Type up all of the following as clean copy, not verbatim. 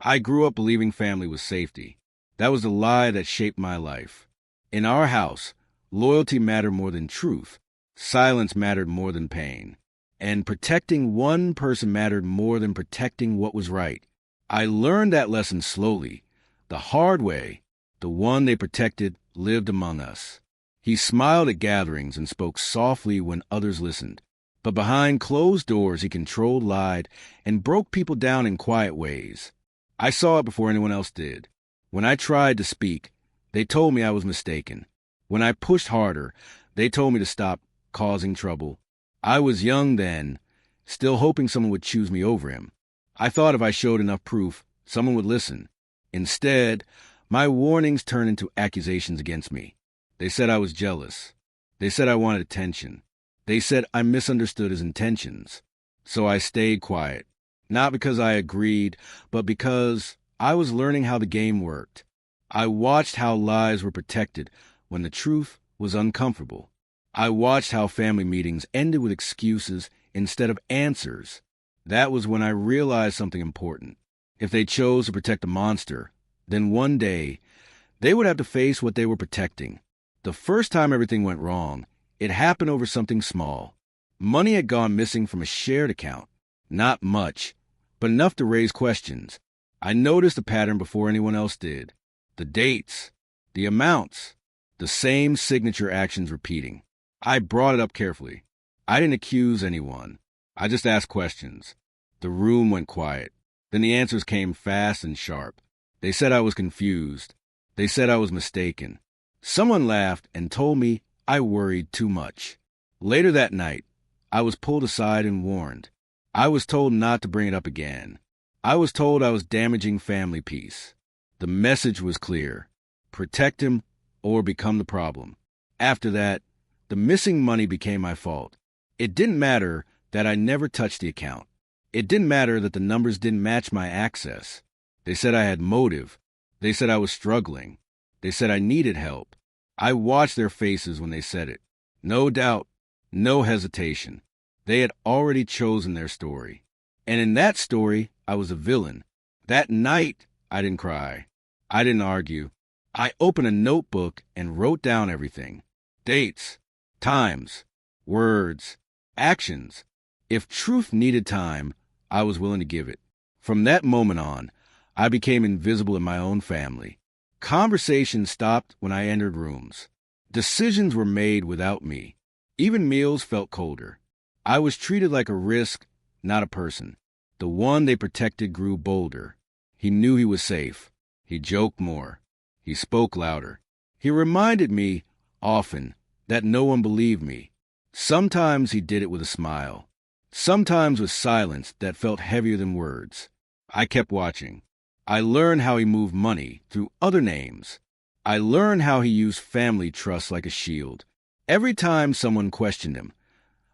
I grew up believing family was safety. That was the lie that shaped my life. In our house, loyalty mattered more than truth. Silence mattered more than pain. And protecting one person mattered more than protecting what was right. I learned that lesson slowly, the hard way. The one they protected lived among us. He smiled at gatherings and spoke softly when others listened. But behind closed doors, he controlled, lied, and broke people down in quiet ways. I saw it before anyone else did. When I tried to speak, they told me I was mistaken. When I pushed harder, they told me to stop causing trouble. I was young then, still hoping someone would choose me over him. I thought if I showed enough proof, someone would listen. Instead, my warnings turned into accusations against me. They said I was jealous. They said I wanted attention. They said I misunderstood his intentions. So I stayed quiet, not because I agreed, but because I was learning how the game worked. I watched how lies were protected when the truth was uncomfortable. I watched how family meetings ended with excuses instead of answers. That was when I realized something important. If they chose to protect a monster, then one day they would have to face what they were protecting. The first time everything went wrong, it happened over something small. Money had gone missing from a shared account. Not much, but enough to raise questions. I noticed the pattern before anyone else did. The dates, the amounts, the same signature actions repeating. I brought it up carefully. I didn't accuse anyone. I just asked questions. The room went quiet. Then the answers came fast and sharp. They said I was confused. They said I was mistaken. Someone laughed and told me I worried too much. Later that night, I was pulled aside and warned. I was told not to bring it up again. I was told I was damaging family peace. The message was clear. Protect him or become the problem. After that, the missing money became my fault. It didn't matter that I never touched the account. It didn't matter that the numbers didn't match my access. They said I had motive. They said I was struggling. They said I needed help. I watched their faces when they said it. No doubt, no hesitation. They had already chosen their story. And in that story, I was a villain. That night, I didn't cry. I didn't argue. I opened a notebook and wrote down everything. Dates, times, words, actions. If truth needed time, I was willing to give it. From that moment on, I became invisible in my own family. Conversations stopped when I entered rooms. Decisions were made without me. Even meals felt colder. I was treated like a risk, not a person. The one they protected grew bolder. He knew he was safe. He joked more. He spoke louder. He reminded me, often, that no one believed me. Sometimes he did it with a smile. Sometimes with silence that felt heavier than words. I kept watching. I learned how he moved money through other names. I learned how he used family trust like a shield. Every time someone questioned him,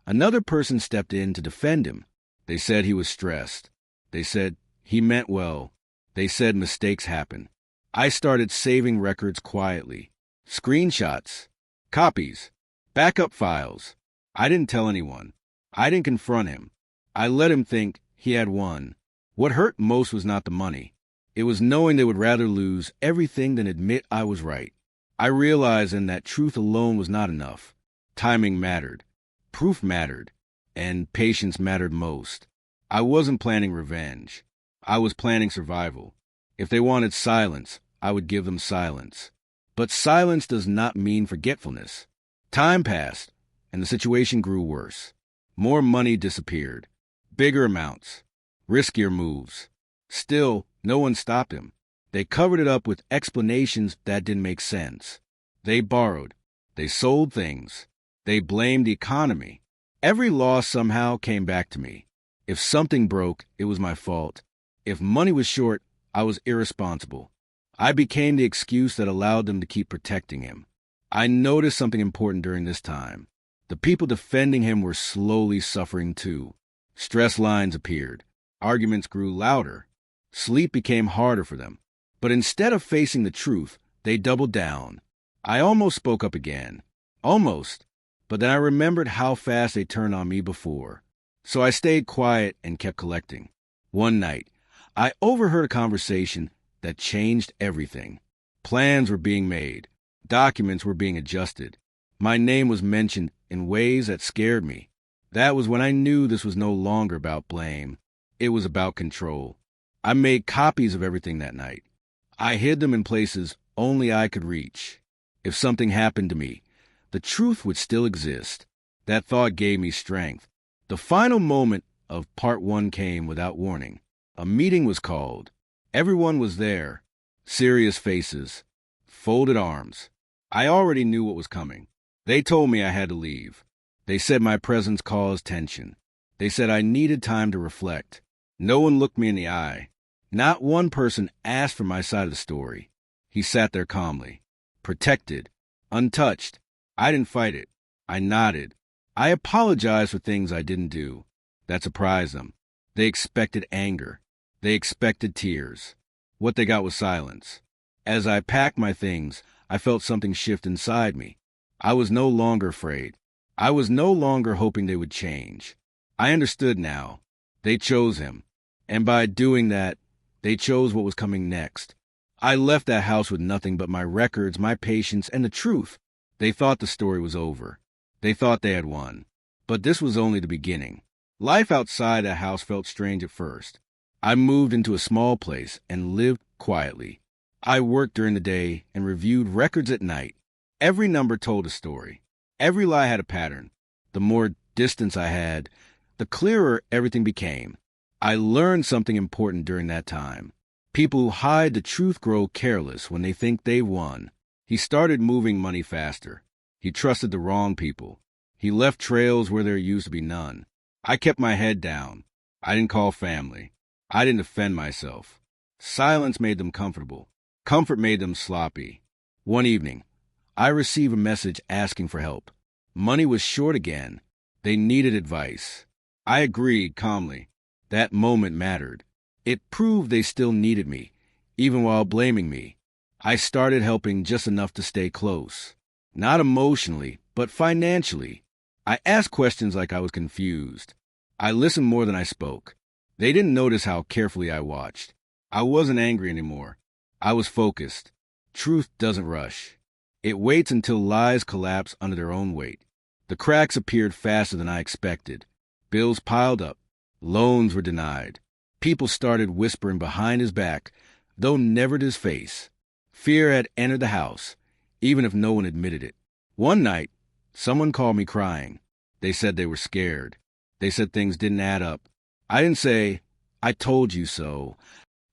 another person stepped in to defend him. They said he was stressed. They said he meant well. They said mistakes happen. I started saving records quietly. Screenshots, copies, backup files. I didn't tell anyone. I didn't confront him. I let him think he had won. What hurt most was not the money. It was knowing they would rather lose everything than admit I was right. I realized then that truth alone was not enough. Timing mattered. Proof mattered. And patience mattered most. I wasn't planning revenge. I was planning survival. If they wanted silence, I would give them silence. But silence does not mean forgetfulness. Time passed, and the situation grew worse. More money disappeared. Bigger amounts. Riskier moves. Still, no one stopped him. They covered it up with explanations that didn't make sense. They borrowed. They sold things. They blamed the economy. Every loss somehow came back to me. If something broke, it was my fault. If money was short, I was irresponsible. I became the excuse that allowed them to keep protecting him. I noticed something important during this time. The people defending him were slowly suffering too. Stress lines appeared. Arguments grew louder. Sleep became harder for them. But instead of facing the truth, they doubled down. I almost spoke up again. Almost. But then I remembered how fast they turned on me before. So I stayed quiet and kept collecting. One night, I overheard a conversation that changed everything. Plans were being made. Documents were being adjusted. My name was mentioned in ways that scared me. That was when I knew this was no longer about blame. It was about control. I made copies of everything that night. I hid them in places only I could reach. If something happened to me, the truth would still exist. That thought gave me strength. The final moment of part 1 came without warning. A meeting was called. Everyone was there. Serious faces. Folded arms. I already knew what was coming. They told me I had to leave. They said my presence caused tension. They said I needed time to reflect. No one looked me in the eye. Not one person asked for my side of the story. He sat there calmly, protected, untouched. I didn't fight it. I nodded. I apologized for things I didn't do. That surprised them. They expected anger. They expected tears. What they got was silence. As I packed my things, I felt something shift inside me. I was no longer afraid. I was no longer hoping they would change. I understood now. They chose him. And by doing that, they chose what was coming next. I left that house with nothing but my records, my patience, and the truth. They thought the story was over. They thought they had won. But this was only the beginning. Life outside that house felt strange at first. I moved into a small place and lived quietly. I worked during the day and reviewed records at night. Every number told a story. Every lie had a pattern. The more distance I had, the clearer everything became. I learned something important during that time. People who hide the truth grow careless when they think they've won. He started moving money faster. He trusted the wrong people. He left trails where there used to be none. I kept my head down. I didn't call family. I didn't defend myself. Silence made them comfortable. Comfort made them sloppy. One evening, I received a message asking for help. Money was short again. They needed advice. I agreed calmly. That moment mattered. It proved they still needed me, even while blaming me. I started helping just enough to stay close. Not emotionally, but financially. I asked questions like I was confused. I listened more than I spoke. They didn't notice how carefully I watched. I wasn't angry anymore. I was focused. Truth doesn't rush. It waits until lies collapse under their own weight. The cracks appeared faster than I expected. Bills piled up. Loans were denied. People started whispering behind his back, though never to his face. Fear had entered the house, even if no one admitted it. One night, someone called me crying. They said they were scared. They said things didn't add up. I didn't say, "I told you so."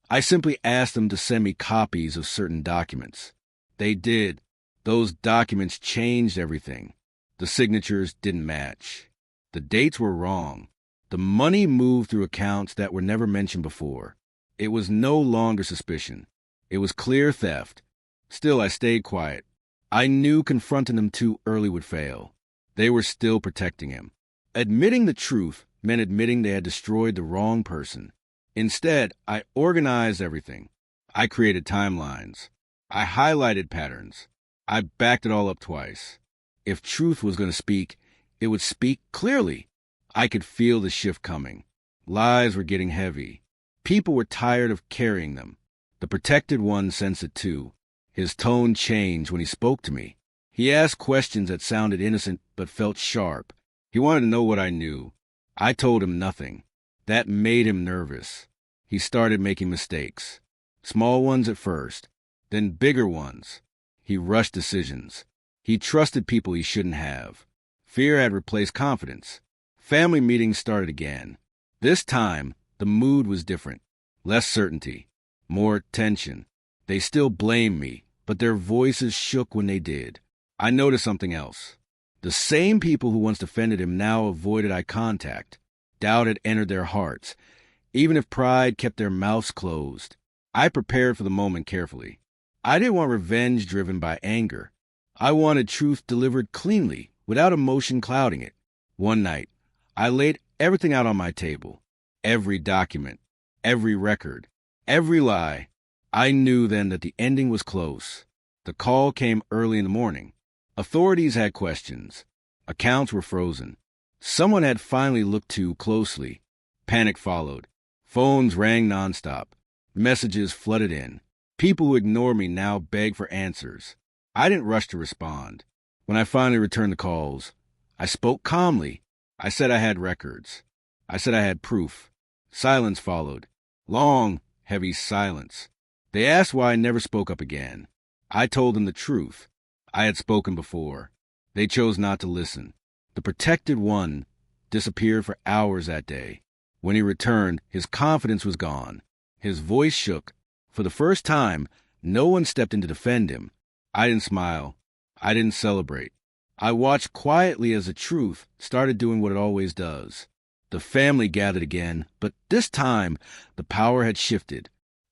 I simply asked them to send me copies of certain documents. They did. Those documents changed everything. The signatures didn't match. The dates were wrong. The money moved through accounts that were never mentioned before. It was no longer suspicion. It was clear theft. Still, I stayed quiet. I knew confronting them too early would fail. They were still protecting him. Admitting the truth meant admitting they had destroyed the wrong person. Instead, I organized everything. I created timelines. I highlighted patterns. I backed it all up twice. If truth was going to speak, it would speak clearly. I could feel the shift coming. Lies were getting heavy. People were tired of carrying them. The protected one sensed it too. His tone changed when he spoke to me. He asked questions that sounded innocent but felt sharp. He wanted to know what I knew. I told him nothing. That made him nervous. He started making mistakes. Small ones at first, then bigger ones. He rushed decisions. He trusted people he shouldn't have. Fear had replaced confidence. Family meetings started again. This time, the mood was different. Less certainty. More tension. They still blamed me, but their voices shook when they did. I noticed something else. The same people who once defended him now avoided eye contact. Doubt had entered their hearts, even if pride kept their mouths closed. I prepared for the moment carefully. I didn't want revenge driven by anger. I wanted truth delivered cleanly, without emotion clouding it. One night, I laid everything out on my table. Every document, every record, every lie. I knew then that the ending was close. The call came early in the morning. Authorities had questions. Accounts were frozen. Someone had finally looked too closely. Panic followed. Phones rang nonstop. Messages flooded in. People who ignored me now begged for answers. I didn't rush to respond. When I finally returned the calls, I spoke calmly. I said I had records. I said I had proof. Silence followed. Long, heavy silence. They asked why I never spoke up again. I told them the truth. I had spoken before. They chose not to listen. The protected one disappeared for hours that day. When he returned, his confidence was gone. His voice shook. For the first time, no one stepped in to defend him. I didn't smile. I didn't celebrate. I watched quietly as the truth started doing what it always does. The family gathered again, but this time the power had shifted.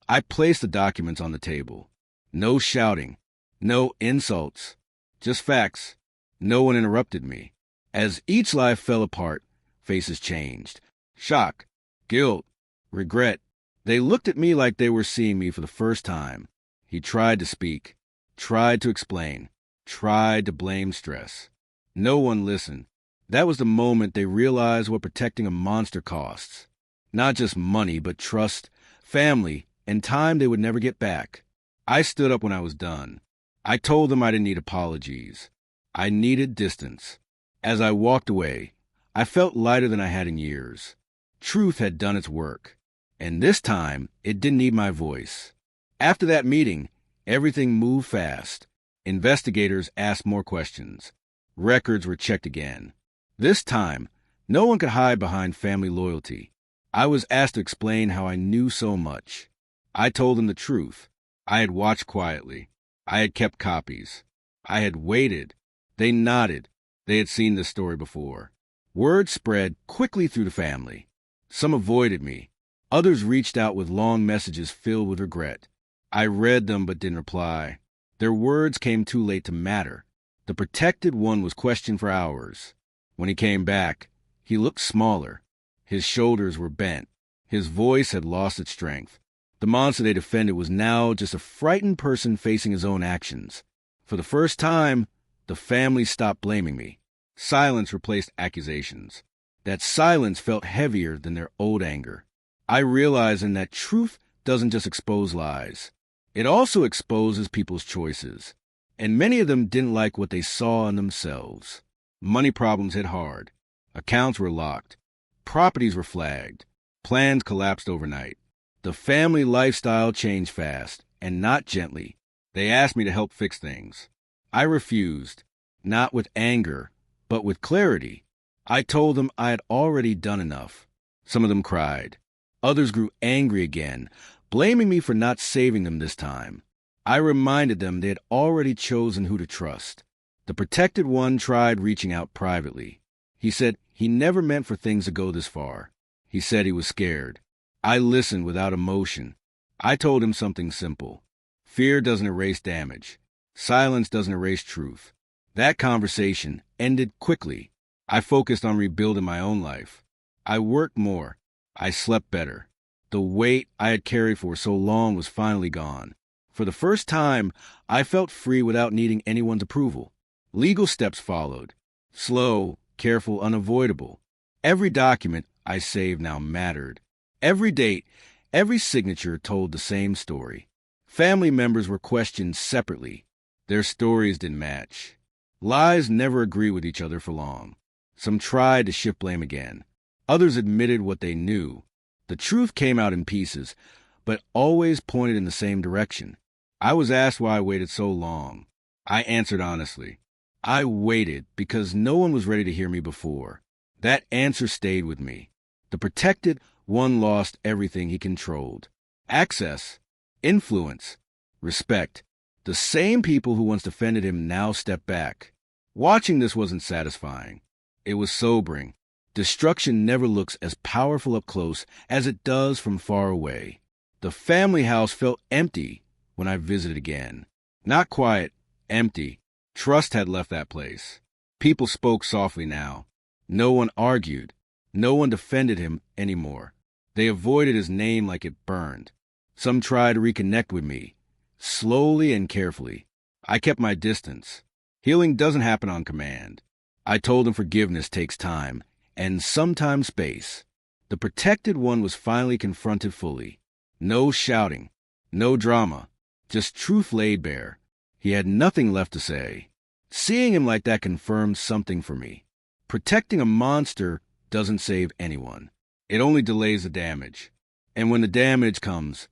I placed the documents on the table. No shouting. No insults. Just facts. No one interrupted me. As each life fell apart, faces changed. Shock, guilt, regret. They looked at me like they were seeing me for the first time. He tried to speak, tried to explain, tried to blame stress. No one listened. That was the moment they realized what protecting a monster costs. Not just money, but trust, family, and time they would never get back. I stood up when I was done. I told them I didn't need apologies. I needed distance. As I walked away, I felt lighter than I had in years. Truth had done its work, and this time it didn't need my voice. After that meeting, everything moved fast. Investigators asked more questions. Records were checked again. This time, no one could hide behind family loyalty. I was asked to explain how I knew so much. I told them the truth. I had watched quietly. I had kept copies. I had waited. They nodded. They had seen this story before. Word spread quickly through the family. Some avoided me. Others reached out with long messages filled with regret. I read them but didn't reply. Their words came too late to matter. The protected one was questioned for hours. When he came back, he looked smaller. His shoulders were bent. His voice had lost its strength. The monster they defended was now just a frightened person facing his own actions. For the first time, the family stopped blaming me. Silence replaced accusations. That silence felt heavier than their old anger. I realized then that truth doesn't just expose lies. It also exposes people's choices. And many of them didn't like what they saw in themselves. Money problems hit hard. Accounts were locked. Properties were flagged. Plans collapsed overnight. The family lifestyle changed fast, and not gently. They asked me to help fix things. I refused, not with anger, but with clarity. I told them I had already done enough. Some of them cried. Others grew angry again, blaming me for not saving them this time. I reminded them they had already chosen who to trust. The protected one tried reaching out privately. He said he never meant for things to go this far. He said he was scared. I listened without emotion. I told him something simple. Fear doesn't erase damage. Silence doesn't erase truth. That conversation ended quickly. I focused on rebuilding my own life. I worked more. I slept better. The weight I had carried for so long was finally gone. For the first time, I felt free without needing anyone's approval. Legal steps followed. Slow, careful, unavoidable. Every document I saved now mattered. Every date, every signature told the same story. Family members were questioned separately. Their stories didn't match. Lies never agree with each other for long. Some tried to shift blame again. Others admitted what they knew. The truth came out in pieces, but always pointed in the same direction. I was asked why I waited so long. I answered honestly. I waited because no one was ready to hear me before. That answer stayed with me. The protected one lost everything he controlled. Access, influence, respect. The same people who once defended him now stepped back. Watching this wasn't satisfying. It was sobering. Destruction never looks as powerful up close as it does from far away. The family house felt empty when I visited again. Not quiet, empty. Trust had left that place. People spoke softly now. No one argued. No one defended him anymore. They avoided his name like it burned. Some tried to reconnect with me, slowly and carefully. I kept my distance. Healing doesn't happen on command. I told them forgiveness takes time, and sometimes space. The protected one was finally confronted fully. No shouting, no drama, just truth laid bare. He had nothing left to say. Seeing him like that confirmed something for me. Protecting a monster doesn't save anyone. It only delays the damage. And when the damage comes,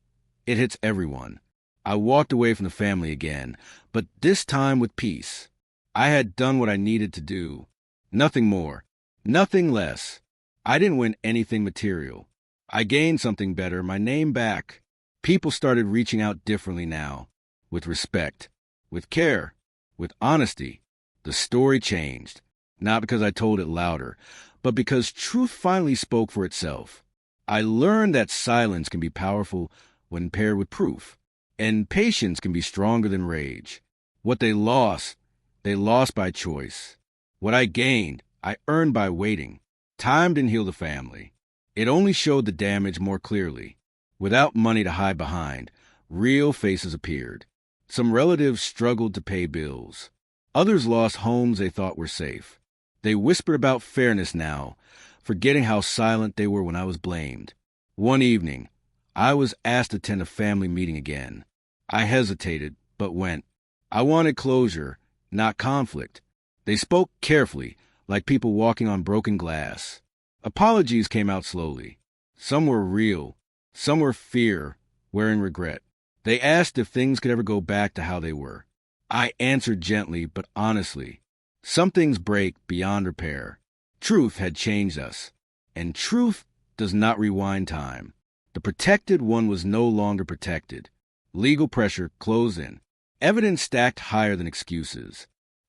it hits everyone. I walked away from the family again, but this time with peace. I had done what I needed to do. Nothing more, nothing less. I didn't win anything material. I gained something better, my name back. People started reaching out differently now, with respect, with care, with honesty. The story changed, not because I told it louder, but because truth finally spoke for itself. I learned that silence can be powerful when paired with proof, and patience can be stronger than rage. What they lost by choice. What I gained, I earned by waiting. Time didn't heal the family. It only showed the damage more clearly. Without money to hide behind, real faces appeared. Some relatives struggled to pay bills. Others lost homes they thought were safe. They whispered about fairness now, forgetting how silent they were when I was blamed. One evening, I was asked to attend a family meeting again. I hesitated, but went. I wanted closure, not conflict. They spoke carefully, like people walking on broken glass. Apologies came out slowly. Some were real, some were fear, wearing regret. They asked if things could ever go back to how they were. I answered gently but honestly. Some things break beyond repair. Truth had changed us, and truth does not rewind time. The protected one was no longer protected. Legal pressure closed in. Evidence stacked higher than excuses.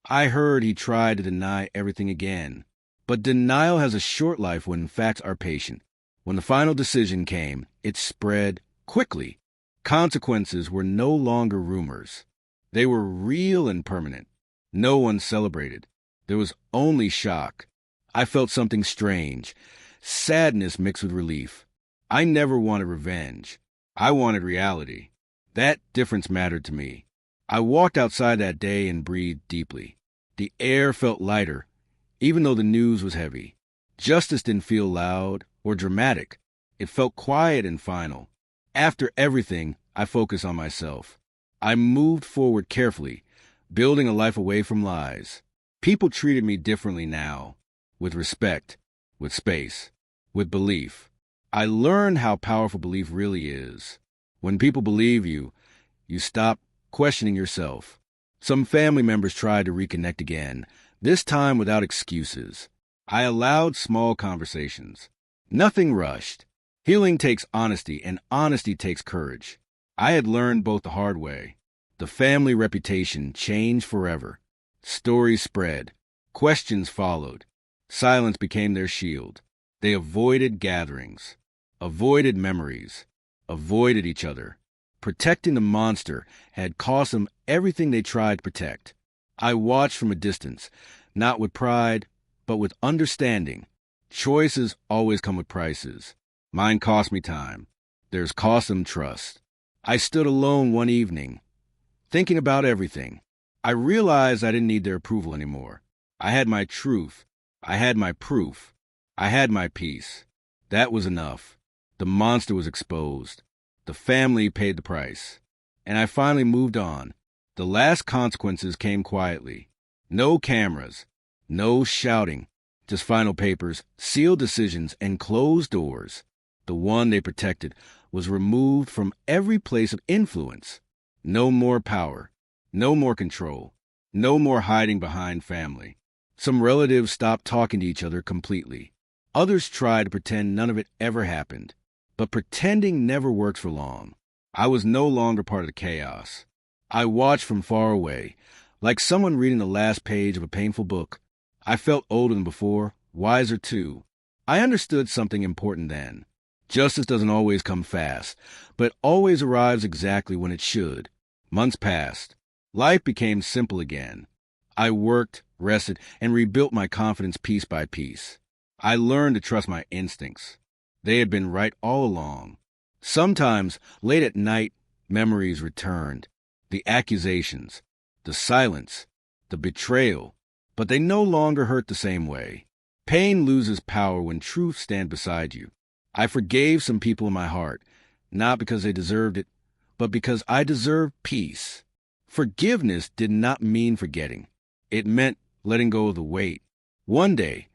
I heard he tried to deny everything again. But denial has a short life when facts are patient. When the final decision came, it spread quickly. Consequences were no longer rumors. They were real and permanent. No one celebrated. There was only shock. I felt something strange, sadness mixed with relief. I never wanted revenge. I wanted reality. That difference mattered to me. I walked outside that day and breathed deeply. The air felt lighter, even though the news was heavy. Justice didn't feel loud or dramatic. It felt quiet and final. After everything, I focused on myself. I moved forward carefully, building a life away from lies. People treated me differently now, with respect, with space, with belief. I learned how powerful belief really is. When people believe you, you stop questioning yourself. Some family members tried to reconnect again, this time without excuses. I allowed small conversations. Nothing rushed. Healing takes honesty, and honesty takes courage. I had learned both the hard way. The family reputation changed forever. Stories spread. Questions followed. Silence became their shield. They avoided gatherings, avoided memories, avoided each other. Protecting the monster had cost them everything they tried to protect. I watched from a distance, not with pride, but with understanding. Choices always come with prices. Mine cost me time. Theirs cost them trust. I stood alone one evening, thinking about everything. I realized I didn't need their approval anymore. I had my truth. I had my proof. I had my peace. That was enough. The monster was exposed. The family paid the price. And I finally moved on. The last consequences came quietly. No cameras. No shouting. Just final papers, sealed decisions, and closed doors. The one they protected was removed from every place of influence. No more power. No more control. No more hiding behind family. Some relatives stopped talking to each other completely. Others tried to pretend none of it ever happened. But pretending never works for long. I was no longer part of the chaos. I watched from far away, like someone reading the last page of a painful book. I felt older than before, wiser too. I understood something important then. Justice doesn't always come fast, but always arrives exactly when it should. Months passed. Life became simple again. I worked, rested, and rebuilt my confidence piece by piece. I learned to trust my instincts. They had been right all along. Sometimes, late at night, memories returned. The accusations, the silence, the betrayal. But they no longer hurt the same way. Pain loses power when truth stands beside you. I forgave some people in my heart, not because they deserved it, but because I deserved peace. Forgiveness did not mean forgetting. It meant letting go of the weight. One day,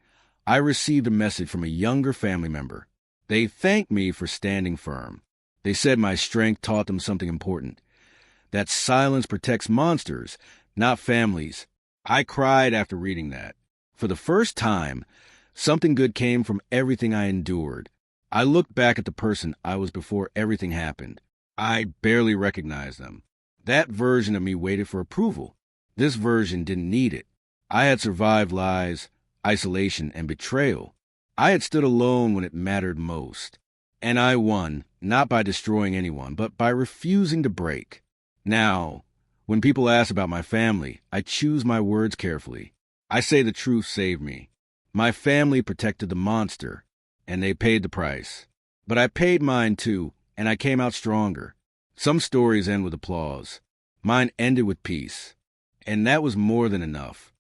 I received a message from a younger family member. They thanked me for standing firm. They said my strength taught them something important, that silence protects monsters, not families. I cried after reading that. For the first time, something good came from everything I endured. I looked back at the person I was before everything happened. I barely recognized them. That version of me waited for approval. This version didn't need it. I had survived lies, isolation, and betrayal. I had stood alone when it mattered most. And I won, not by destroying anyone, but by refusing to break. Now, when people ask about my family, I choose my words carefully. I say the truth saved me. My family protected the monster, and they paid the price. But I paid mine too, and I came out stronger. Some stories end with applause. Mine ended with peace. And that was more than enough.